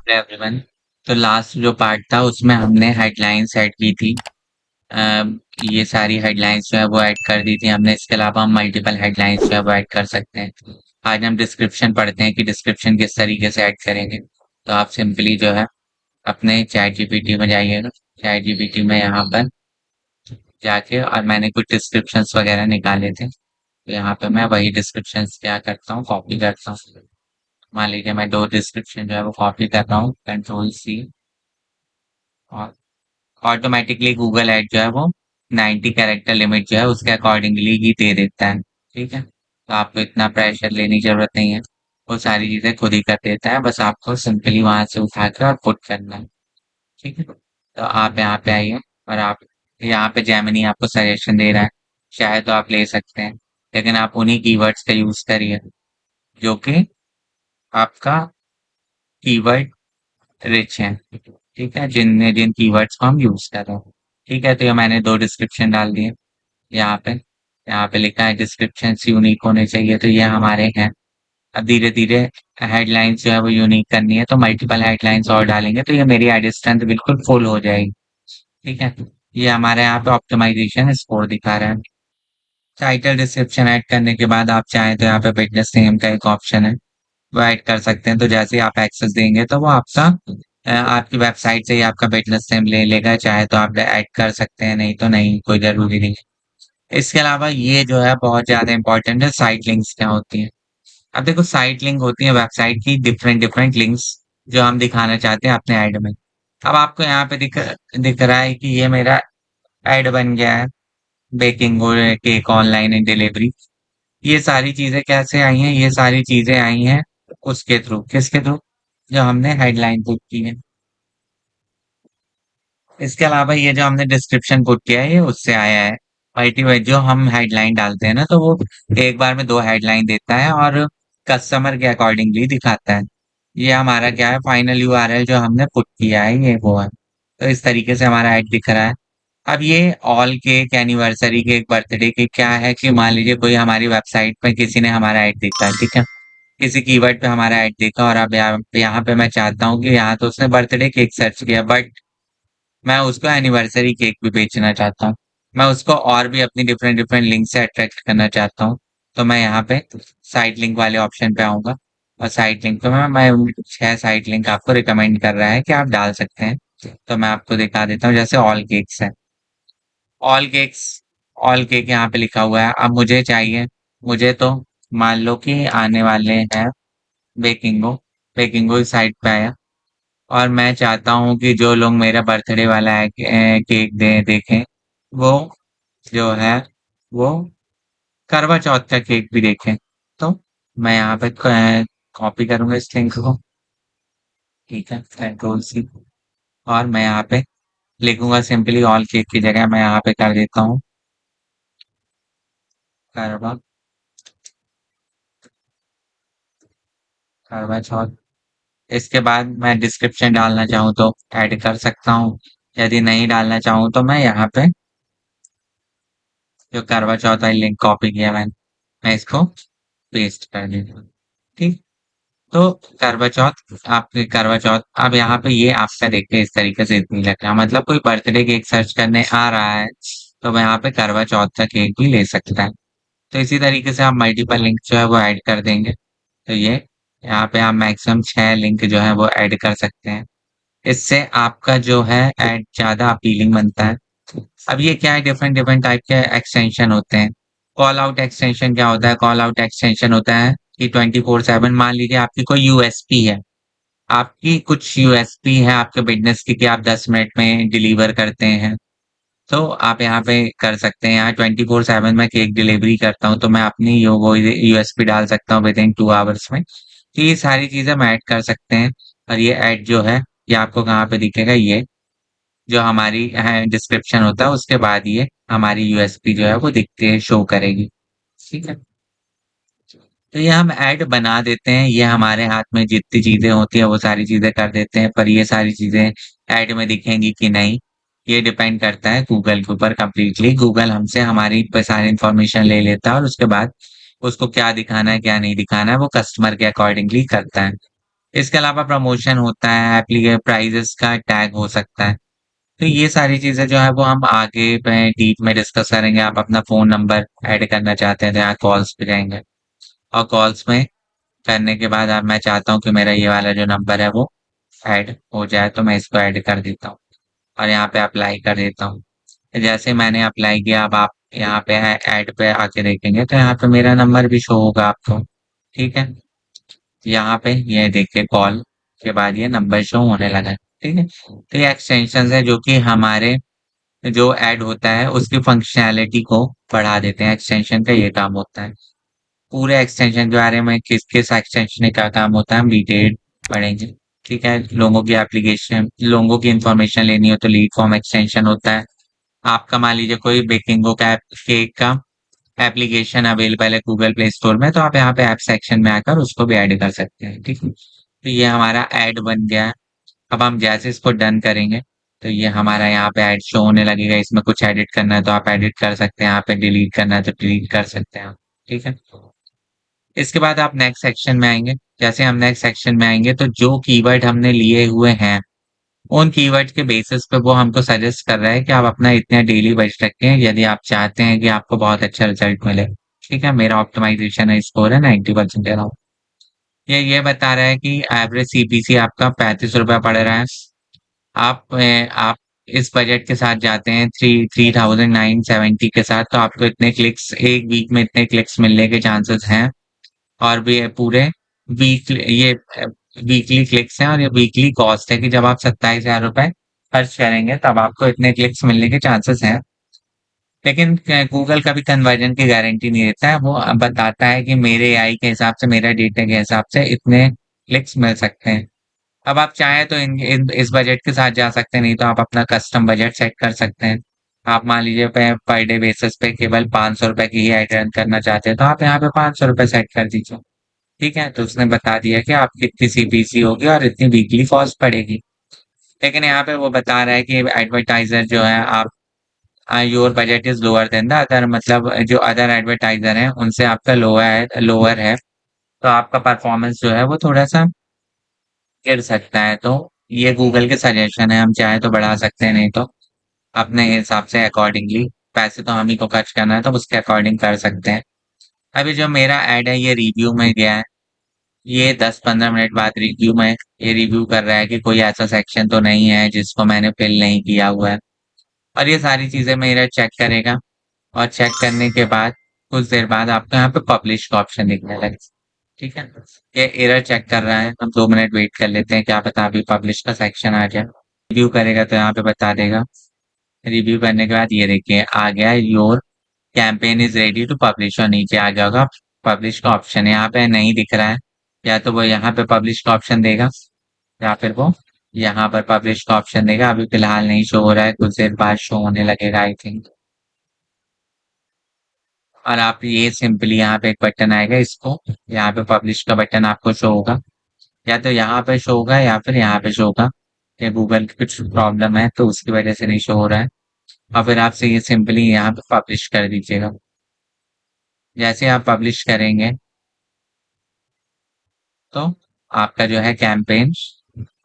Everyone. तो last जो part था उसमें हमने हेडलाइंस ऐड की थी। ये सारी हेडलाइंस जो है वो ऐड कर दी थी हमने। इसके अलावा हम मल्टीपल हेडलाइंस जो है वो ऐड कर सकते हैं। आज हम डिस्क्रिप्शन पढ़ते हैं कि डिस्क्रिप्शन किस तरीके से ऐड करेंगे। तो आप सिंपली जो है अपने चैट जीपीटी में जाइएगा। चैट जीपीटी में यहाँ पर जाके और मैंने कुछ डिस्क्रिप्शंस वगैरह निकाले थे। तो यहाँ पे मैं वही डिस्क्रिप्शंस क्या करता हूँ, कॉपी करता हूँ। मान लीजिए मैं 2 डिस्क्रिप्शन जो है वो कॉपी कर रहा हूँ, कंट्रोल सी। और ऑटोमेटिकली गूगल ऐड जो है वो 90 कैरेक्टर लिमिट जो है उसके अकॉर्डिंगली ही दे देता है। ठीक है, तो आपको इतना प्रेशर लेने की जरूरत नहीं है। वो सारी चीजें खुद ही कर देता है, बस आपको सिंपली वहां से उठा कर और पुट करना है। ठीक है, तो आप यहाँ पे आइए और आप यहाँ पे जेमिनी आपको सजेशन दे रहा है, चाहे तो आप ले सकते हैं। लेकिन आप उन्हीं कीवर्ड्स का यूज करिए जो कि आपका कीवर्ड रिच है। ठीक है, जिन कीवर्ड्स को हम यूज कर रहे हैं। ठीक है, तो ये मैंने 2 डिस्क्रिप्शन डाल दिए। यहाँ पे लिखा है डिस्क्रिप्शन यूनिक होने चाहिए, तो ये हमारे हैं। अब धीरे धीरे हेडलाइंस जो है वो यूनिक करनी है, तो मल्टीपल हेडलाइंस और डालेंगे तो ये मेरी एड स्ट्रेंथ बिल्कुल फुल हो जाएगी। ठीक है, ये हमारे यहाँ पे ऑप्टिमाइजेशन स्कोर दिखा रहा है। टाइटल डिस्क्रिप्शन ऐड करने के बाद आप चाहें तो यहाँ पे बिजनेस नेम का एक ऑप्शन है, वो ऐड कर सकते हैं। तो जैसे ही आप एक्सेस देंगे तो वो आपका आपकी वेबसाइट से ही आपका बिजनेस नेम ले लेगा। चाहे तो आप ऐड कर सकते हैं, नहीं तो नहीं, कोई जरूरी नहीं है। इसके अलावा ये जो है बहुत ज्यादा इंपॉर्टेंट है, साइट लिंक्स क्या होती हैं। अब देखो, साइट लिंक होती है वेबसाइट की डिफरेंट डिफरेंट लिंक्स जो हम दिखाना चाहते हैं अपने ऐड में। अब आपको यहाँ पे दिख रहा है कि ये मेरा ऐड बन गया है, बेकिंग केक ऑनलाइन डिलीवरी। ये सारी चीजें कैसे आई हैं? ये सारी चीजें आई हैं उसके थ्रू, किसके थ्रू? जो हमने हेडलाइन पुट की है। इसके अलावा ये जो हमने डिस्क्रिप्शन पुट किया है ये उससे आया है। मल्टीपल जो हम हेडलाइन डालते हैं ना, तो वो एक बार में 2 हेडलाइन देता है और कस्टमर के अकॉर्डिंगली दिखाता है। ये हमारा क्या है, फाइनल यूआरएल जो हमने पुट किया है ये वो है। तो इस तरीके से हमारा ऐड दिख रहा है। अब ये all cake, anniversary cake, birthday cake क्या है कि मान लीजिए कोई हमारी वेबसाइट पे किसी ने हमारा ऐड देखा है। ठीक है, किसी कीवर्ड पे हमारा ऐड देखा और अब यहाँ पे मैं चाहता हूँ कि यहाँ तो उसने बर्थडे केक सर्च किया, बट मैं उसको एनिवर्सरी केक भी बेचना चाहता हूँ। मैं उसको और भी अपनी डिफरेंट डिफरेंट लिंक से अट्रैक्ट करना चाहता हूँ। तो मैं यहाँ पे साइट लिंक वाले ऑप्शन पे आऊंगा। और साइट लिंक पे मैं 6 साइट लिंक आपको रिकमेंड कर रहा है कि आप डाल सकते हैं। तो मैं आपको दिखा देता हूँ, जैसे ऑल केक्स है। ऑल केक्स, ऑल केक यहाँ पे लिखा हुआ है। अब मुझे चाहिए, मुझे तो मान लो कि आने वाले हैं बेकिंगो। बेकिंगो इस साइट पे आया और मैं चाहता हूँ कि जो लोग मेरा बर्थडे वाला है केक देखें, वो जो है वो करवा चौथ का केक भी देखें। तो मैं यहाँ पे कॉपी करूंगा इस लिंक को। ठीक है, कंट्रोल सी। और मैं यहाँ पे लिखूंगा सिंपली ऑल केक की जगह मैं यहाँ पे कर देता हूँ करवा करवा चौथ। इसके बाद मैं डिस्क्रिप्शन डालना चाहूँ तो ऐड कर सकता हूँ। यदि नहीं डालना चाहूँ तो मैं यहाँ पे जो करवा चौथ वाली लिंक कॉपी किया मैं इसको पेस्ट कर देता हूँ। ठीक, तो करवा चौथ, आपके करवा चौथ। अब यहाँ पे ये आपका देखते इस तरीके से इतनी लग रहा है, मतलब कोई बर्थडे केक सर्च करने आ रहा है तो वह यहाँ पे करवा चौथ का केक भी ले सकता है। तो इसी तरीके से आप मल्टीपल लिंक जो है वो ऐड कर देंगे। तो ये यहाँ पे आप मैक्सिमम 6 लिंक जो है वो ऐड कर सकते हैं। इससे आपका जो है एड ज्यादा अपीलिंग बनता है। अब ये क्या है, डिफरेंट डिफरेंट टाइप के एक्सटेंशन होते हैं। कॉल आउट एक्सटेंशन क्या होता है? कॉल आउट एक्सटेंशन होता है कि 24/7, मान लीजिए आपकी कोई यूएसपी है, आपकी कुछ यूएसपी है आपके बिजनेस की कि आप 10 मिनट में डिलीवर करते हैं। तो आप यहाँ पे कर सकते हैं, यहाँ 24/7 मैं केक डिलीवरी करता हूँ, तो मैं अपनी वो यूएसपी डाल सकता हूँ विद इन 2 आवर्स में। तो ये सारी चीजें हम ऐड कर सकते हैं। और ये ऐड जो है ये आपको कहाँ पे दिखेगा? ये जो हमारी डिस्क्रिप्शन होता है उसके बाद ये हमारी यूएसपी जो है वो दिखते शो करेगी। ठीक है, तो ये हम ऐड बना देते हैं, ये हमारे हाथ में जितनी चीजें होती है वो सारी चीजें कर देते हैं, पर ये सारी चीजें ऐड में दिखेंगी कि नहीं, ये डिपेंड करता है गूगल के ऊपर कम्प्लीटली। गूगल हमसे हमारी सारी इंफॉर्मेशन ले लेता है और उसके बाद उसको क्या दिखाना है क्या नहीं दिखाना है वो कस्टमर के अकॉर्डिंगली करता है। इसके अलावा प्रमोशन होता है, एप्लीके प्राइजेस का टैग हो सकता है। तो ये सारी चीज़ें जो है वो हम आगे में डीप में डिस्कस करेंगे। आप अपना फ़ोन नंबर ऐड करना चाहते हैं तो यहाँ कॉल्स पे जाएँगे और कॉल्स में करने के बाद अब मैं चाहता हूँ कि मेरा ये वाला जो नंबर है वो ऐड हो जाए, तो मैं इसको ऐड कर देता हूँ और यहाँ पे अप्लाई कर देता हूँ। जैसे मैंने अप्लाई किया, अब आप यहाँ पे ऐड पे आके देखेंगे तो यहाँ पे मेरा नंबर भी शो होगा आपको। ठीक है, यहाँ पे ये देखिए कॉल के बाद ये नंबर शो होने लगा है। ठीक है, तो ये एक्सटेंशन है जो कि हमारे जो ऐड होता है उसकी फंक्शनैलिटी को बढ़ा देते हैं। एक्सटेंशन का ये काम होता है। पूरे एक्सटेंशन के बारे में किस किस एक्सटेंशन का काम होता है हम डिटेल पढ़ेंगे। ठीक है, लोगों की एप्लीकेशन, लोगों की इंफॉर्मेशन लेनी हो तो लीड फॉर्म एक्सटेंशन होता है। आपका मान लीजिए कोई बेकिंगो का केक का एप्लीकेशन अवेलेबल है गूगल प्ले स्टोर में, तो आप यहाँ पे ऐप सेक्शन में आकर उसको भी ऐड कर सकते हैं। ठीक है, तो ये हमारा ऐड बन गया है। अब हम जैसे इसको डन करेंगे तो ये हमारा यहाँ पे ऐड शो होने लगेगा। इसमें कुछ एडिट करना है तो आप एडिट कर सकते हैं, यहाँ पे डिलीट करना है तो डिलीट कर सकते हैं आप। ठीक है, इसके बाद आप नेक्स्ट सेक्शन में आएंगे। जैसे हम नेक्स्ट सेक्शन में आएंगे तो जो कीवर्ड हमने लिए हुए हैं उन कीवर्ड के बेसिस पे वो हमको सजेस्ट कर रहा है कि आप अपना इतना डेली बजट रखें यदि आप चाहते हैं कि आपको बहुत अच्छा रिजल्ट मिले। ठीक है, मेरा ऑप्टिमाइजेशन है स्कोर है 90% दे रहा हूँ। ये बता रहा है कि एवरेज सीपीसी आपका 35 रुपया पड़ रहा है। आप इस बजट के साथ जाते हैं 3970 के साथ, तो आपको इतने क्लिक्स एक वीक में इतने क्लिक्स मिलने के चांसेस हैं। और भी ये पूरे वीक ये वीकली क्लिक्स हैं और ये वीकली कॉस्ट है कि जब आप 27,000 रुपए खर्च करेंगे तब आपको इतने क्लिक्स मिलने के चांसेस हैं। लेकिन गूगल कभी कन्वर्जन की गारंटी नहीं देता है। वो बताता है कि मेरे एआई के हिसाब से, मेरा डेटा के हिसाब से इतने क्लिक्स मिल सकते हैं। अब आप चाहें तो इस बजट के साथ जा सकते हैं, नहीं तो आप अपना कस्टम बजट सेट कर सकते हैं। आप मान लीजिए पर डे बेसिस पे केवल 500 रुपए की ही ऐड रन करना चाहते हैं तो आप यहाँ पे 500 रुपए सेट कर दीजिए। ठीक है, तो उसने बता दिया कि आपकी इतनी सीपीसी होगी और इतनी वीकली कॉस्ट पड़ेगी। लेकिन यहाँ पे वो बता रहा है कि एडवर्टाइजर जो है आप your budget is lower than the other, मतलब जो अदर एडवर्टाइजर हैं उनसे आपका लोअर है तो आपका परफॉर्मेंस जो है वो थोड़ा सा गिर सकता है। तो ये गूगल के सजेशन है, हम चाहे तो बढ़ा सकते हैं, नहीं तो अपने हिसाब से अकॉर्डिंगली, पैसे तो हम ही को खर्च करना है तो उसके अकॉर्डिंग कर सकते हैं। अभी जो मेरा ऐड है ये रिव्यू में गया है। ये 10-15 मिनट बाद रिव्यू में ये रिव्यू कर रहा है कि कोई ऐसा सेक्शन तो नहीं है जिसको मैंने फिल नहीं किया हुआ है। और ये सारी चीजें मेरा चेक करेगा और चेक करने के बाद कुछ देर बाद आपको यहाँ पे पब्लिश का ऑप्शन दिखने लगे। ठीक है, ये एरर चेक कर रहा है, हम 2 मिनट वेट कर लेते हैं, क्या पता अभी पब्लिश का सेक्शन आ जाए। रिव्यू करेगा तो यहाँ पे बता देगा। रिव्यू करने के बाद ये देखिए आ गया, your campaign is ready to publish, और नीचे आ गया होगा पब्लिश का ऑप्शन। यहाँ पे नहीं दिख रहा है, या तो वो यहाँ पे पब्लिश का ऑप्शन देगा या फिर वो यहाँ पर पब्लिश का ऑप्शन देगा। अभी फिलहाल नहीं शो हो रहा है, कुछ देर बाद शो होने लगेगा आई थिंक। और आप ये सिंपली यहाँ पे एक बटन आएगा, इसको यहाँ पे पब्लिश का बटन आपको शो होगा, या तो यहाँ पे शो होगा या फिर यहाँ पे शो होगा। ये गूगल की कुछ प्रॉब्लम है तो उसकी वजह से नहीं शो हो रहा है। और फिर आपसे ये सिंपली यहाँ पे पब्लिश कर दीजिएगा। जैसे आप पब्लिश करेंगे तो आपका जो है कैंपेन,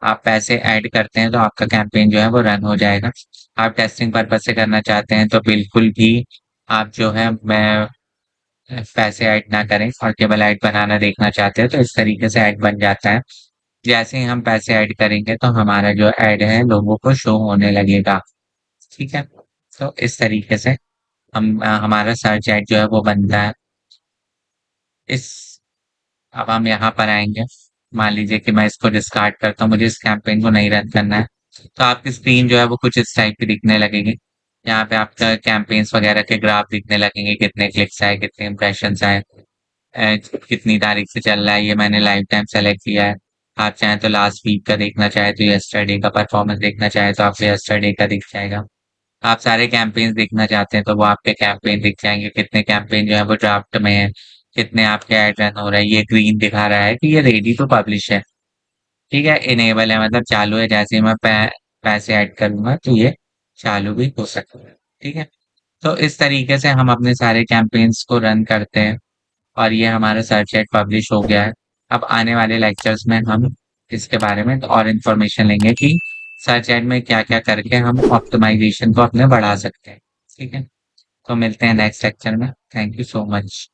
आप पैसे ऐड करते हैं तो आपका कैंपेन जो है वो रन हो जाएगा। आप टेस्टिंग पर्पज से करना चाहते हैं तो बिल्कुल भी आप जो है मैं पैसे ऐड ना करें और केवल ऐड बनाना देखना चाहते हैं तो इस तरीके से ऐड बन जाता है। जैसे ही हम पैसे ऐड करेंगे तो हमारा जो ऐड है लोगों को शो होने लगेगा। ठीक है, तो इस तरीके से हमारा सर्च ऐड जो है वो बनता है। इस अब हम यहाँ पर आएंगे, मान लीजिए कि मैं इसको डिस्कार्ड करता हूँ, मुझे इस कैंपेन को नहीं रन करना है, तो आपकी स्क्रीन जो है वो कुछ इस टाइप की दिखने लगेगी। यहाँ पे आपका कैंपेन्स वगैरह के ग्राफ दिखने लगेंगे, कितने क्लिक्स आए, कितने इंप्रेशंस आए, कितनी तारीख से चल रहा है, ये मैंने लाइफ टाइम सेलेक्ट किया है। आप चाहें तो लास्ट वीक का देखना चाहे तो यस्टरडे का परफॉर्मेंस देखना चाहे तो आपको यस्टरडे का दिख जाएगा। आप सारे कैंपेन्स देखना चाहते हैं तो वो आपके कैंपेन दिख जाएंगे, कितने कैंपेन जो है वो ड्राफ्ट में है, कितने आपके ऐड रन हो रहा है। ये ग्रीन दिखा रहा है कि ये रेडी टू पब्लिश है। ठीक है, इनेबल है मतलब चालू है, जैसे ही मैं पैसे ऐड करूंगा तो ये चालू भी हो सकता है। ठीक है, तो इस तरीके से हम अपने सारे कैंपेन्स को रन करते हैं और ये हमारा सर्च एड पब्लिश हो गया है। अब आने वाले लेक्चर्स में हम इसके बारे में, तो और इन्फॉर्मेशन लेंगे कि सर्च एड में क्या-क्या करके हम ऑप्टिमाइजेशन को अपने बढ़ा सकते हैं। ठीक है? तो मिलते हैं नेक्स्ट लेक्चर में। Thank you so much.